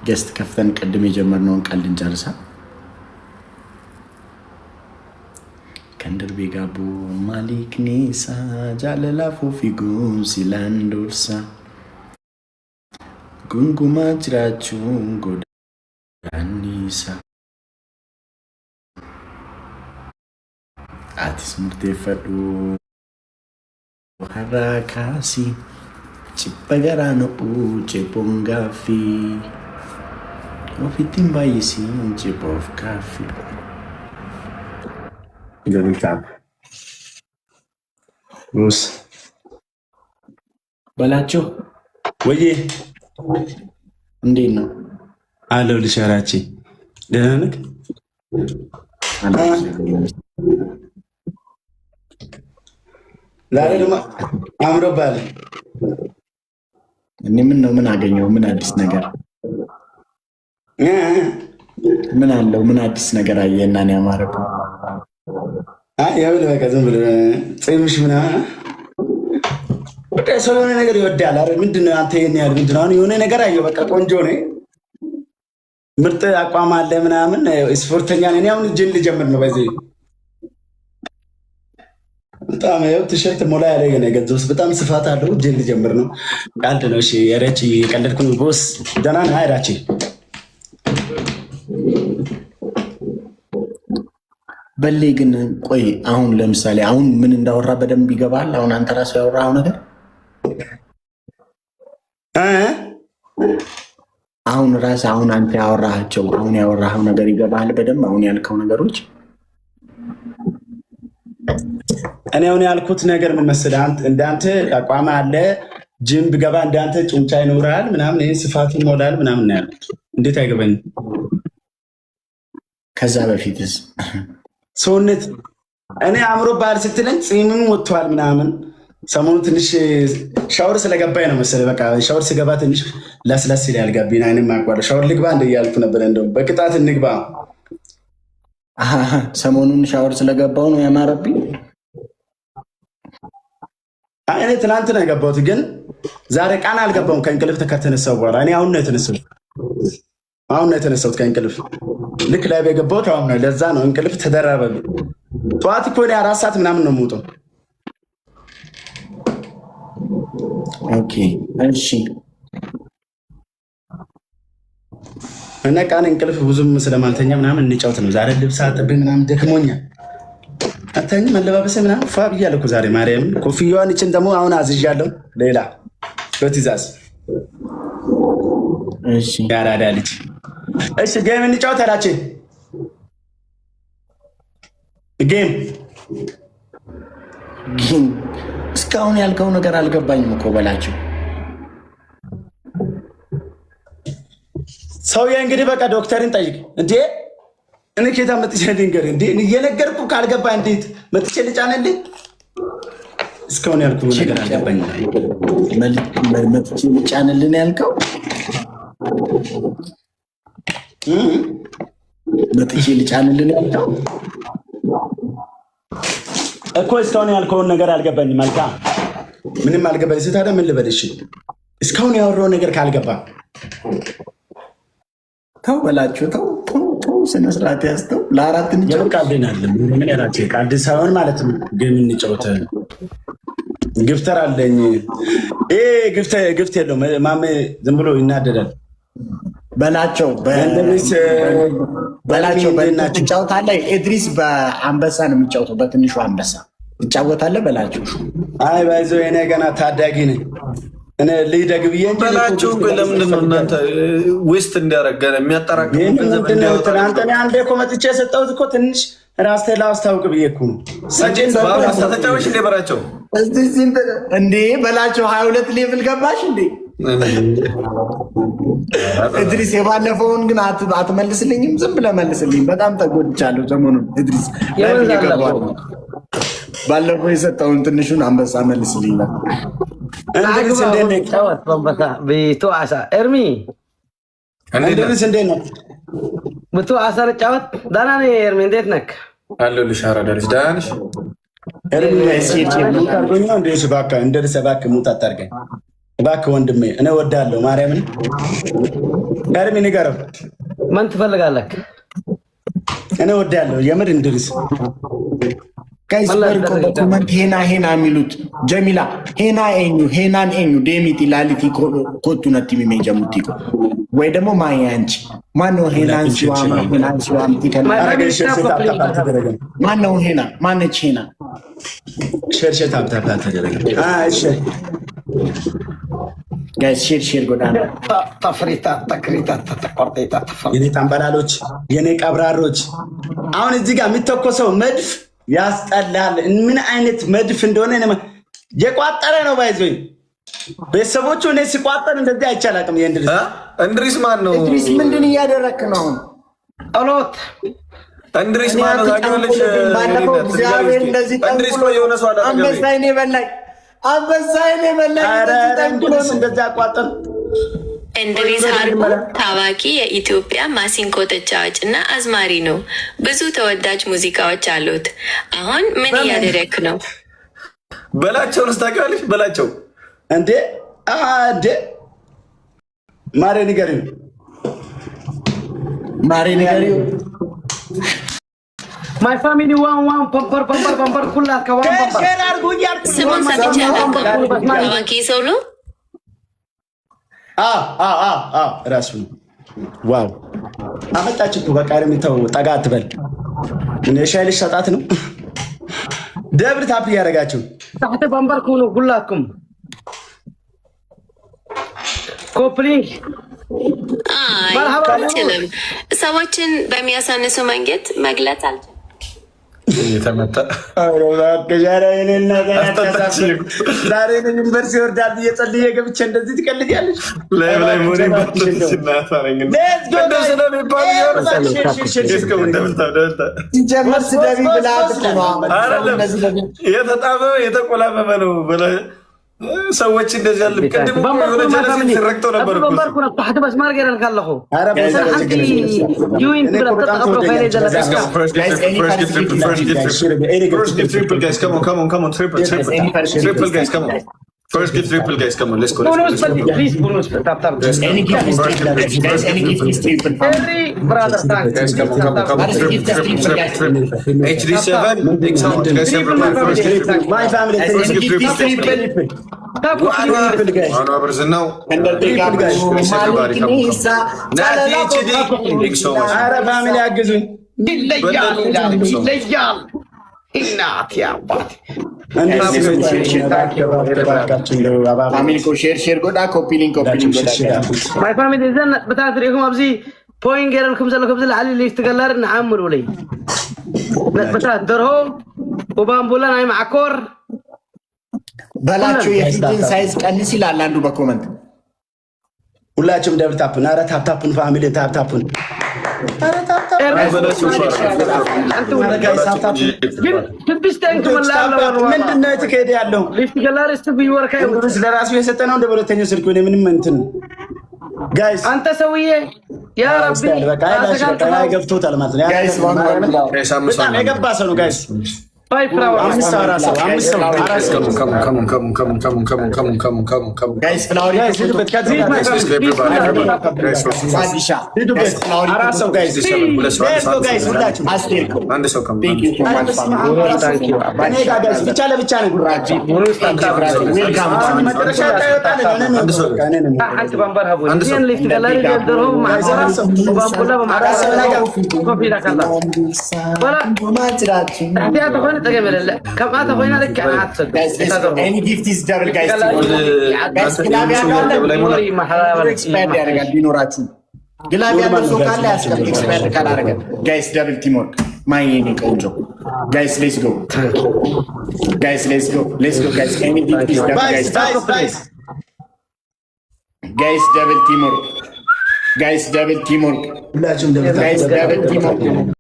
ገስት ከፍተን ቅድም የጀመርነውን ቀልድ እንጨርሳ። ከንድር ቤጋቡ ማሊክኔሳ ጃለላፉ ፊጉን ሲላንዶርሳ ጉንጉማ ጅራቹን ጎዳኒሳ አቲስ ሙርቴፈዱ ሀራካሲ ጭበገራ ነው ጭቦንጋፊ ኦፊቲን ባይሲ ጭቦፍ ካፊ ሩስ በላቸው ወዬ እንዴት ነው አለው ልሻራቺ ደህና ነህ? ዛሬ ደግሞ አምሮብሃል። እኔ ምን ነው ምን አገኘው? ምን አዲስ ነገር ምን አለው? ምን አዲስ ነገር አየና ነው ያማረብህ? በቃ ዝም ብለህ ፂምሽ ምናምን በቃ ሰው የሆነ ነገር ይወዳል። ኧረ ምንድን ነው አንተ ይሄን ያህል ምንድን ነው? አሁን የሆነ ነገር አየሁ። በቃ ቆንጆ ነህ፣ ምርጥ አቋም አለ ምናምን፣ ስፖርተኛ ነህ። እኔ አሁን ጅም ልጀምር ነው። በዚህ በጣም ያው ቲሸርት ሞላ ያለ የገዛሁት በጣም ስፋት አለው። ጅም ልጀምር ነው። ቀልድ ነው። እሺ ረቺ የቀለድኩ ነው። ቦስ ደህና ነህ? አይራቺ በሌ ግን ቆይ አሁን ለምሳሌ አሁን ምን እንዳወራ በደንብ ይገባል? አሁን አንተ ራስህ ያወራኸው ነገር አሁን ራስህ አሁን አንተ ያወራሃቸው አሁን ያወራኸው ነገር ይገባል በደንብ? አሁን ያልከው ነገሮች እኔ አሁን ያልኩት ነገር ምን መሰለህ? እንዳንተ አቋም አለ፣ ጅም ብገባ እንዳንተ ጡንቻ ይኖራል ምናምን፣ ይሄ ስፋት ይሞላል ምናምን ነው ያልኩት። እንዴት አይገባኝም? ከዛ በፊትስ ሰውነት እኔ አምሮብሃል ስትለኝ ፂምም ወጥቷል ምናምን። ሰሞኑ ትንሽ ሻወር ስለገባኝ ነው መሰለህ። በቃ ሻወር ስገባ ትንሽ ለስለስ ይላል። ጋቢና አይንም አቋለ ሻወር ልግባ እንደ እያልኩ ነበር። እንደውም በቅጣት እንግባ። ሰሞኑን ሻወር ስለገባው ነው ያማረብኝ። እኔ ትናንት ነው የገባሁት፣ ግን ዛሬ ቃና አልገባሁም ከእንቅልፍ ከተነሳሁ በኋላ። እኔ አሁን ነው የተነሳሁት። ከእንቅልፍ ልክ ላይ የገባሁት አሁን ነው። ለዛ ነው እንቅልፍ ተደራረበ። ጠዋት እኮ እኔ 4 ሰዓት ምናምን ነው የምወጣው። ኦኬ እሺ። እና ቃና እንቅልፍ ብዙም ስለማልተኛ ምናምን እንጫወት ነው። ዛሬ ልብስ አጥቤ ምናምን ደክሞኛል። አታኝ መለባበስ ምናምን ፋ ብያለሁ እኮ ዛሬ። ማርያምን ኮፍያዋን እችን ደግሞ አሁን አዝዣለሁ ሌላ በትእዛዝ። እሺ ያራዳ ልጅ። እሺ ጌም እንጫወት አላችሁ። ጌም እስካሁን ያልከው ነገር አልገባኝም እኮ በላቸው። ሰውዬ እንግዲህ በቃ ዶክተርን ጠይቅ እንዴ። እኔ ኬታ መጥቼ ልንገርህ እንዴ? እየነገርኩህ ካልገባ እንዴት መጥቼ ልጫንልህ? እስካሁን ያልኩህ ነገር አልገባኝም። መጥቼ ልጫንልን ያልከው መጥቼ ልጫንልን ያልከው እኮ እስካሁን ያልከውን ነገር አልገባኝም። መልካ ምንም አልገባኝ። ታዲያ ምን ልበልሽ? እስካሁን ያወራው ነገር ካልገባ ተው በላችሁ። ተው ስነ ስርዓት ያስተው ለአራት እንጫወት። ቃልድናለን ምን ያላችሁ ቃልድ ሳይሆን ማለት ነው። ግን እንጫወት። ግፍተር አለኝ። ግፍት የለው ማሜ ዝም ብሎ ይናደዳል። በላቸው ትጫወታለህ። ኤድሪስ በአንበሳ ነው የሚጫወተው፣ በትንሹ አንበሳ ትጫወታለህ በላቸው። አይ ባይዘው የኔ ገና ታዳጊ ነኝ እኔ ልደግ ብዬ እንጂ በላቸው። ለምንድን ነው እናንተ ዌስት እንዲያረገ የሚያጠራቅሙ ገንዘብ እንዲያወጣ? ትናንት አንዴ እኮ መጥቼ የሰጠሁት እኮ ትንሽ ራስህ ላስታውቅ ብዬ እኮ ነው። ተጫዋች እንደ በላቸው እንዴ በላቸው 22 ሌቭል ገባሽ እንዴ? እድሪስ የባለፈውን ግን አትመልስልኝም? ዝም ብለህ መልስልኝ። በጣም ተጎድቻለሁ ሰሞኑን። እድሪስ ባለፈው የሰጠውን ትንሹን አንበሳ መልስልኝ። ኤርሚ እንደዚህ እንዴት ነው? ምቱ አሰር ጫወት። ደህና ነኝ ኤርሚ፣ እንዴት ነህ? አለሁልሽ። አራዳ ልጅ ደህና ነሽ? ኤርሚ እባክህ ሙት አታድርገኝ። እባክህ ወንድሜ እኔ ወዳለሁ ማርያምን። ኤርሚ ንገረው ማን ትፈልጋለህ? እኔ ወዳለሁ የምር እንድሪስ ጋይስ በርኮ በኮመንት ሄና የሚሉት ጀሚላ ሄናን ኤኙ ዴሚቲ ላሊቲ ኮቱ ነቲ ሚሜጀሙቲ ወይ ደግሞ ማያ አንቺ ማነው ሄናን ሲዋማ ማነው ሄና ማነች ሄና ሸርሸት አብታታ ተደረገ። እሺ ጋይስ ሼር ጎዳና ተፍሪታ ተክሪታ ተቆርጤታ የኔ ታምበላሎች የኔ ቀብራሮች አሁን እዚህ ጋር የሚተኮሰው መድፍ ያስጠላል። ምን አይነት መድፍ እንደሆነ የቋጠረ ነው ባይዞኝ ቤተሰቦቹ እኔ ሲቋጠር እንደዚህ አይቻላቅም። እንድሪስ ማን ነው? እንድሪስ ምንድን እያደረክ ነው አሁን? ጸሎት እንድሪስ ማን ነው? ታውቂዋለሽ? እግዚአብሔር እንደዚህ እንድሪስ ነው የሆነ ሰው አለ። አንበሳይኔ በላይ እንድሪስ እንደዚህ አቋጠር። እንድሪስ ሀርቡ ታዋቂ የኢትዮጵያ ማሲንቆ ተጫዋች እና አዝማሪ ነው። ብዙ ተወዳጅ ሙዚቃዎች አሉት። አሁን ምን እያደረክ ነው? በላቸውን ታውቂዋለሽ? በላቸው እንዴ ማሬ ንገሪው ማይ ፋሚሊ ዋን ፐምፐር ኩላት ከዋን ስሙን ሰምቼ አላውቅም። ታዋቂ ሰው ነው። ራሱ ዋው አመጣችሁ እኮ በቃ የሚተው ጠጋ አትበል። ሻይ ልጅ ሰጣት ነው። ደብር ታፕ እያደረጋችሁ ታህተ ባምበር ኩኑ ሁላኩም ኮፕሊንግ አልችልም። ሰዎችን በሚያሳንሱ መንገድ መግለጽ አልችልም። ዛሬ ዩኒቨርሲቲ ይወርዳል ብዬ ጸልዬ ገብቼ እንደዚህ ትቀልጃለሽ? የተጣበበ የተቆላበበ ነው። ሰዎች እንደዚህ ያለ ቅድም ረግጠው ነበር። First get triple, guys. Come on, let's go. Please, bonus. Tap. Any gift is triple. Guys, any gift is triple. Every brother, thank. Guys, come on. Triple. HD7, big sound. Guys, first get triple. My family, Any gift is triple. One hours and now. Big sound. family አግዙኝ። ይለያል እናት ያባት ፋሚሊ ኮ ሼር ጎዳ ኮፒ ሊንክ ጎዳ ማይ ፋሚሊ ዘን በታትሪኩም አብዚ ፖይንት ገረልኩም ዘለኩም ዝላዓሊ ሊስትገለር ንዓምር ወለይ በታት ደርሆ ወባምቡላ ናይ ማዕኮር በላቸው የፊትን ሳይዝ ቀንስ ይላል አንዱ በኮመንት። ሁላችሁም ደብል ታፕን። ኧረ ታፕታፑን ፋሚሊ ታፕታፑን ምንድን ነው የተካሄደ ያለው? ለራሱ የሰጠ ነው እንደ በሁለተኛው ስልክ ሆነ ምንም እንትን ጋይስ አንተ ሰውዬ ያ ረቢ ገብቶታል ማለት ነው። በጣም የገባ ሰው ነው ጋይስ። ጋይስ ፍላወር ብቻ ለብቻ ነው። كم أنت خوينا لك any gift is double guys ግላብ ያለው ኤክስፓየርድ ያደርጋል ቢኖራችሁ ግላብ ያለው ሰው ካለ ያስቀር ኤክስፓየርድ ካላደረገ ጋይስ ደብል ቲም ወርክ ማይኔ ቆንጆ ጋይስ ሌትስ ጎ ጋይስ any gift is double guys double team work guys double team work